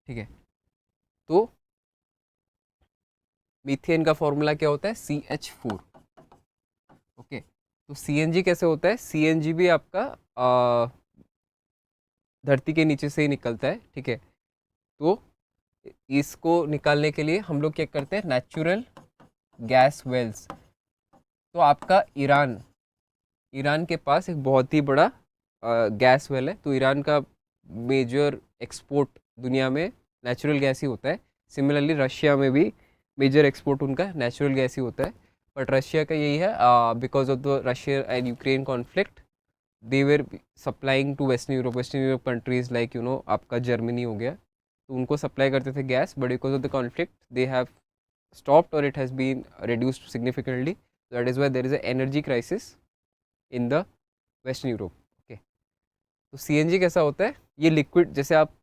S1: ठीक है। तो मीथेन का फॉर्मूला क्या होता है, CH4, ओके। तो सीएनजी कैसे होता है, सीएनजी भी आपका धरती के नीचे से ही निकलता है, ठीक है। तो इसको निकालने के लिए हम लोग क्या करते हैं, नेचुरल गैस वेल्स। तो आपका ईरान, ईरान के पास एक बहुत ही बड़ा गैस वेल है। तो ईरान का मेजर एक्सपोर्ट दुनिया में नेचुरल गैस ही होता है। सिमिलरली रशिया में भी मेजर एक्सपोर्ट उनका नेचुरल गैस ही होता है। बट रशिया का यही है, because of the Russia and Ukraine conflict, they were supplying to western Europe countries like आपका जर्मनी हो गया, तो उनको सप्लाई करते थे gas, but because of the conflict they have stopped or it has been reduced significantly. That is why there is an energy crisis in the western Europe, okay. तो CNG कैसा होता है, ये लिक्विड, जैसे आप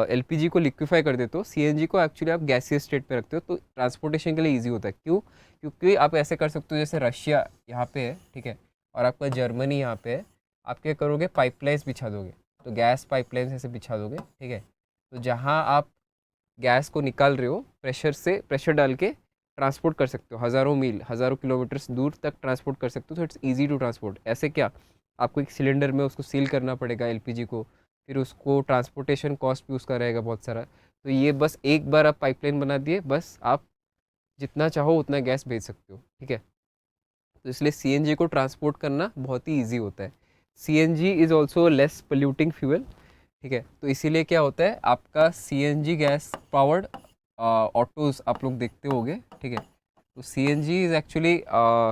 S1: LPG को liquefy कर देते हो, सीएनजी को एक्चुअली आप गैसियस स्टेट पे रखते हो, तो ट्रांसपोर्टेशन के लिए इजी होता है। क्यों, क्योंकि आप ऐसे कर सकते हो, जैसे रशिया यहाँ पे है, ठीक है, और आपका जर्मनी यहाँ पे है, आप क्या करोगे, पाइपलाइंस बिछा दोगे, तो गैस पाइपलाइंस ऐसे बिछा दोगे, ठीक है। तो जहाँ आप गैस को निकाल रहे हो, प्रेशर से प्रेशर डाल के ट्रांसपोर्ट कर सकते हो, हज़ारों मील, हज़ारों किलोमीटर्स दूर तक ट्रांसपोर्ट कर सकते हो। तो इट्स इजी टू ट्रांसपोर्ट। ऐसे क्या, आपको एक सिलेंडर में उसको सील करना पड़ेगा एलपीजी को, फिर उसको ट्रांसपोर्टेशन कॉस्ट भी उसका रहेगा बहुत सारा। तो ये बस एक बार आप पाइपलाइन बना दिए, बस आप जितना चाहो उतना गैस भेज सकते हो, ठीक है। तो इसलिए सीएनजी को ट्रांसपोर्ट करना बहुत ही ईजी होता है। CNG is also less polluting fuel, ठीक है। तो इसीलिए क्या होता है, आपका सीएनजी गैस पावर्ड ऑटोज़ आप लोग देखते होंगे, ठीक है। तो सीएनजी इज़ एक्चुअली,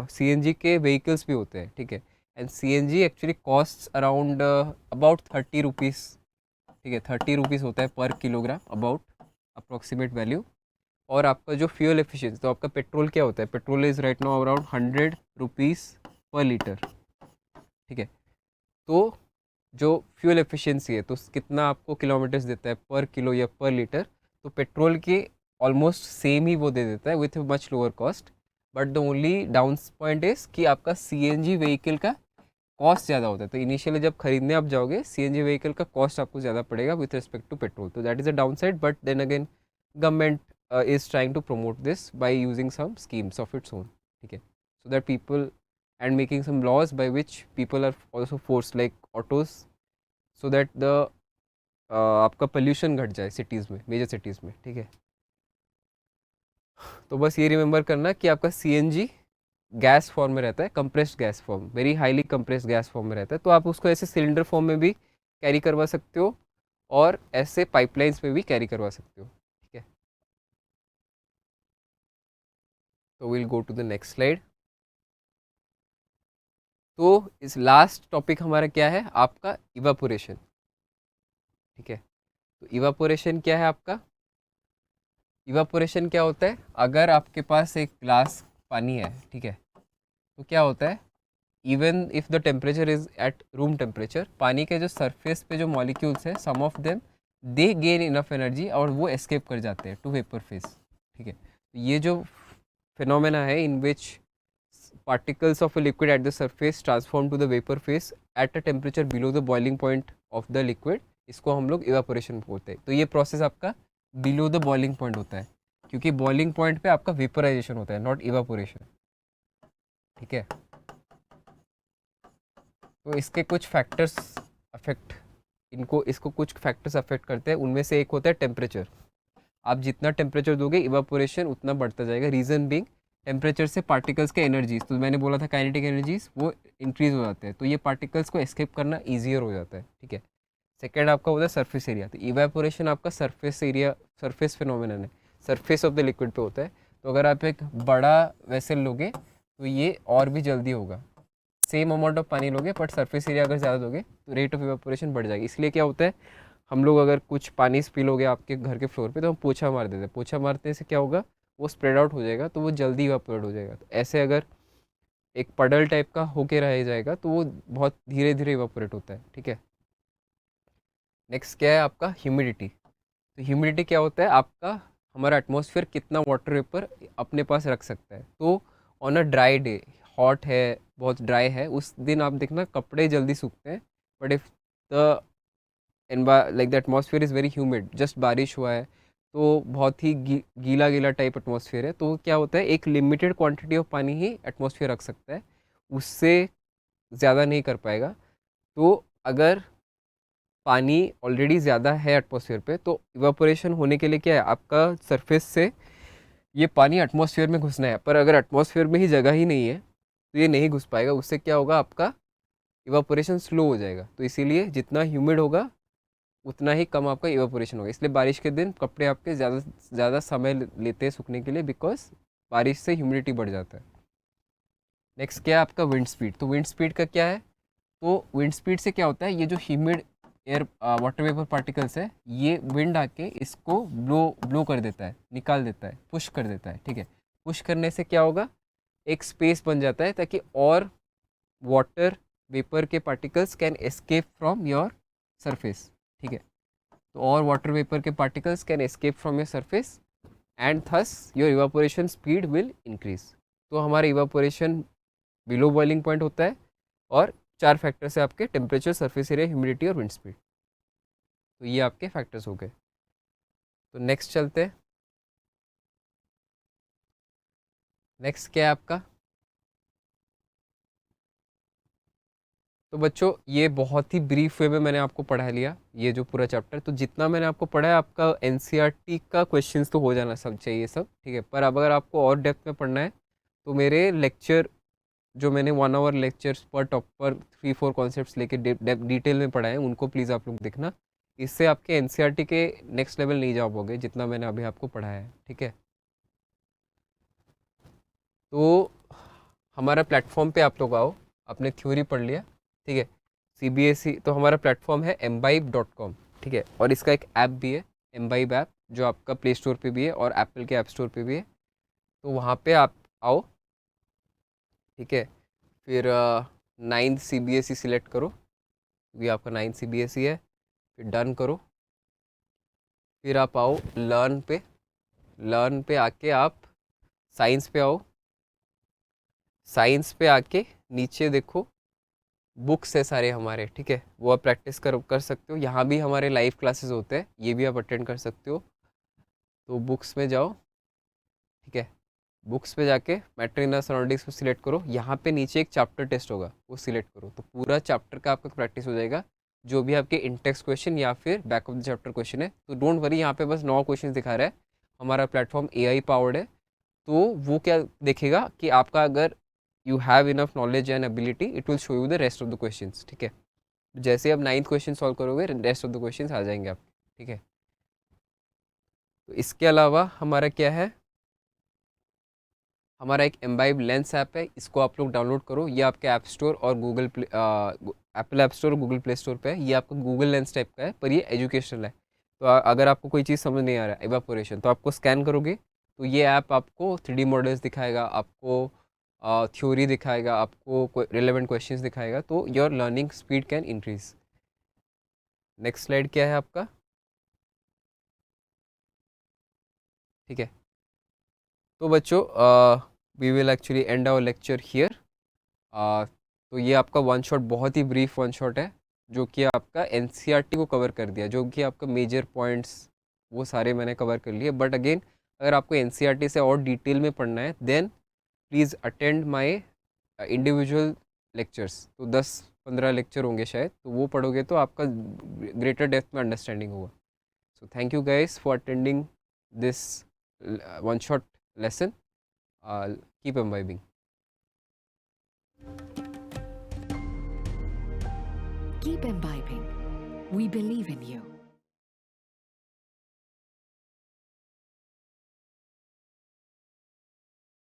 S1: सीएनजी के व्हीकल्स भी होते हैं, ठीक है। And CNG actually cost around about 30 rupees, ठीक है, 30 रुपीज़ होता है पर किलोग्राम, अबाउट अप्रोक्सीमेट वैल्यू। और आपका जो फ्यूल एफिशिएंसी, तो आपका पेट्रोल क्या होता है, petrol is right now around 100 rupees पर लीटर, ठीक है। तो जो फ्यूल एफिशिएंसी है, तो कितना आपको किलोमीटर्स देता है पर किलो या पर लीटर, तो पेट्रोल के ऑलमोस्ट सेम ही वो दे देता है with much lower cost. But the only down point is कि आपका सीएनजी व्हीकल का कॉस्ट ज़्यादा होता है। तो इनिशियली जब खरीदने आप जाओगे, सीएनजी व्हीकल का कॉस्ट आपको ज़्यादा पड़ेगा विथ रिस्पेक्ट टू पेट्रोल। तो that is a down side, but then again government is trying to promote this by using some schemes of its own, ठीक है, so that people and making some laws by which people are also force like autos, so that the आपका pollution घट जाए cities में, major cities में, ठीक है। तो बस ये रिमेंबर करना कि आपका सीएनजी गैस फॉर्म में रहता है, compressed gas form, very highly compressed gas form में रहता है। तो आप उसको ऐसे सिलेंडर फॉर्म में भी कैरी करवा सकते हो और ऐसे पाइपलाइंस में भी कैरी करवा सकते हो, ठीक है। तो will go to the next slide. तो इस लास्ट टॉपिक हमारा क्या है, आपका इवापोरेशन, ठीक है। तो इवापोरेशन क्या है आपका, इवापोरेशन क्या होता है, अगर आपके पास एक ग्लास पानी है, ठीक है, तो क्या होता है, even if the temperature is at room temperature, पानी के जो सरफेस पे जो मॉलिक्यूल्स हैं, some of them they gain enough energy और वो एस्केप कर जाते हैं टू वेपर फेज, ठीक है। तो ये जो फिनोमेना है इन विच particles of a liquid at the surface transform to the vapor phase at a temperature below the boiling point of the liquid, इसको हम लोग इवापोरेशन बोलते हैं। तो ये प्रोसेस आपका बिलो द बॉइलिंग पॉइंट होता है, क्योंकि बॉइलिंग पॉइंट पे आपका वेपराइजेशन होता है, नॉट इवापोरेशन, ठीक है। तो इसके कुछ फैक्टर्स अफेक्ट, इसको कुछ फैक्टर्स अफेक्ट करते हैं, उनमें से एक होता है टेम्परेचर। आप जितना टेम्परेचर दोगे इवापोरेशन उतना बढ़ता जाएगा, रीज़न बिंग टेम्परेचर से पार्टिकल्स के एनर्जीज, तो मैंने बोला था काइनेटिक एनर्जीज वो इंक्रीज हो जाते हैं, तो ये पार्टिकल्स को एस्केप करना ईजियर हो जाता है, ठीक है। सेकेंड आपका होता है सरफेस एरिया, तो इवेपोरेशन आपका सरफेस एरिया, सरफेस फिनोमिनन है, सरफेस ऑफ द लिक्विड पे होता है। तो अगर आप एक बड़ा वेसल लोगे तो ये और भी जल्दी होगा, सेम अमाउंट ऑफ पानी लोगे बट सरफेस एरिया अगर ज़्यादा दोगे तो रेट ऑफ इवेपोरेशन बढ़ जाएगी। इसलिए क्या होता है, हम लोग अगर कुछ पानी स्पिल हो गया आपके घर के फ्लोर पे तो हम पोछा मार देते हैं, पोछा मारने से क्या होगा, वो स्प्रेड आउट हो जाएगा, तो वो जल्दी इवेपोरेट हो जाएगा। तो ऐसे अगर एक पडल टाइप का होके रह जाएगा तो वो बहुत धीरे धीरे इवेपोरेट होता है, ठीक है। नेक्स्ट क्या है आपका ह्यूमिडिटी। तो ह्यूमिडिटी क्या होता है, आपका हमारा एटमॉस्फेयर कितना वाटर वेपर अपने पास रख सकता है। तो on a dry day, hot है, बहुत ड्राई है, उस दिन आप देखना कपड़े जल्दी सूखते हैं, but if the like the atmosphere is very humid, just बारिश हुआ है तो बहुत ही गीला गीला टाइप एटमॉस्फेयर है, तो क्या होता है, एक लिमिटेड क्वांटिटी ऑफ पानी ही एटमॉस्फेयर रख सकता है, उससे ज़्यादा नहीं कर पाएगा। तो अगर पानी ऑलरेडी ज़्यादा है एटमॉस्फेयर पे, तो इवापोरेशन होने के लिए क्या है, आपका सरफेस से ये पानी एटमॉस्फेयर में घुसना है, पर अगर एटमॉस्फेयर में ही जगह ही नहीं है तो ये नहीं घुस पाएगा, उससे क्या होगा, आपका इवापोरेशन स्लो हो जाएगा। तो इसीलिए जितना ह्यूमिड होगा उतना ही कम आपका इवापोरेशन होगा, इसलिए बारिश के दिन कपड़े आपके ज़्यादा ज़्यादा समय लेते हैं सूखने के लिए, बिकॉज बारिश से ह्यूमिडिटी बढ़ जाता है। नेक्स्ट क्या है आपका विंड स्पीड। तो विंड स्पीड का क्या है, तो विंड स्पीड से क्या होता है, ये जो humid air water vapour particles है, ये विंड आके इसको ब्लो ब्लो कर देता है, निकाल देता है, पुश कर देता है, ठीक है। पुश करने से क्या होगा, एक स्पेस बन जाता है ताकि और वाटर वेपर के particles can escape from your surface, ठीक है। तो और वाटर वेपर के particles can escape from your surface and thus your evaporation speed will increase. तो हमारा इवापोरेशन बिलो बॉइलिंग पॉइंट होता है, और चार फैक्टर्स है आपके, टेम्परेचर, सरफेस एरिया, ह्यूमिडिटी और विंड स्पीड। तो ये आपके फैक्टर्स हो गए। तो नेक्स्ट चलते हैं। नेक्स्ट क्या है आपका, तो बच्चों ये बहुत ही ब्रीफ वे में मैंने आपको पढ़ा लिया ये जो पूरा चैप्टर। तो जितना मैंने आपको पढ़ा है, आपका एनसीईआरटी का क्वेश्चंस तो हो जाना सब चाहिए सब, ठीक है। पर अब अगर आपको और डेप्थ में पढ़ना है तो मेरे लेक्चर, जो मैंने 1 आवर लेक्चर्स पर टॉपर 3-4 कॉन्सेप्ट्स लेके डिटेल में पढ़ाए हैं, उनको प्लीज़ आप लोग देखना। इससे आपके एनसीईआरटी के नेक्स्ट लेवल नहीं जा पाओगे जितना मैंने अभी आपको पढ़ाया है, ठीक है। तो हमारा प्लेटफॉर्म पे आप लोग आओ, आपने थ्योरी पढ़ लिया, ठीक है। सीबीएसई, तो हमारा प्लेटफॉर्म है mbibe.com, ठीक है। और इसका एक ऐप भी है, mbibe ऐप, जो आपका प्ले स्टोर पे भी है और एप्पल के ऐप स्टोर पे भी है। तो वहाँ पे आप आओ, ठीक है। फिर 9th सीबीएसई सिलेक्ट करो, ये आपका 9th सीबीएसई है। फिर डन करो, फिर आप आओ लर्न पे, लर्न पे आके आप साइंस पे आओ, साइंस पे आके नीचे देखो बुक्स है सारे हमारे, ठीक है, वो आप प्रैक्टिस कर सकते हो। यहाँ भी हमारे लाइव क्लासेस होते हैं, ये भी आप अटेंड कर सकते हो। तो बुक्स में जाओ, ठीक है, बुक्स पे जाके मैटर इन सराउंडिंग्स को सिलेक्ट करो, यहाँ पे नीचे एक चैप्टर टेस्ट होगा वो सिलेक्ट करो, तो पूरा चैप्टर का आपका प्रैक्टिस हो जाएगा, जो भी आपके इंटेक्स क्वेश्चन या फिर back of the chapter question है। तो डोंट वरी, यहाँ पे बस 9 क्वेश्चन दिखा रहा है। हमारा प्लेटफॉर्म एआई पावर्ड है, तो वो क्या देखेगा कि आपका अगर you have enough knowledge and ability, it will show you the rest of the questions, ठीक है। जैसे आप 9th क्वेश्चन सॉल्व करोगे, रेस्ट ऑफ द क्वेश्चंस आ जाएंगे आप, ठीक है। तो इसके अलावा हमारा क्या है, हमारा एक एम्बाइब लेंस ऐप है, इसको आप लोग डाउनलोड करो। ये आपके ऐप स्टोर और गूगल एप्पल ऐप स्टोर और गूगल प्ले स्टोर पे है। ये आपका गूगल लेंस टाइप का है, पर ये एजुकेशनल है। तो अगर आपको कोई चीज़ समझ नहीं आ रहा है इवापोरेशन, तो आपको स्कैन करोगे तो ये ऐप आपको 3D मॉडल्स दिखाएगा, आपको थ्योरी दिखाएगा, आपको रिलेवेंट क्वेश्चंस दिखाएगा, तो your learning speed can increase. Next slide क्या है आपका? ठीक है, तो बच्चों we will actually end our lecture here. तो ये आपका वन शॉट बहुत ही ब्रीफ वन शॉट है, जो कि आपका एनसीईआरटी को कवर कर दिया, जो कि आपका मेजर पॉइंट्स वो सारे मैंने कवर कर लिए। बट अगेन अगर आपको एनसीईआरटी से और डिटेल में पढ़ना है then please attend my individual lectures. तो 10-15 लेक्चर होंगे शायद, तो वो पढ़ोगे तो आपका ग्रेटर डेप्थ में अंडरस्टैंडिंग होगा। So thank you guys for attending this one shot lesson. Keep imbibing.
S2: Keep imbibing. We believe in you.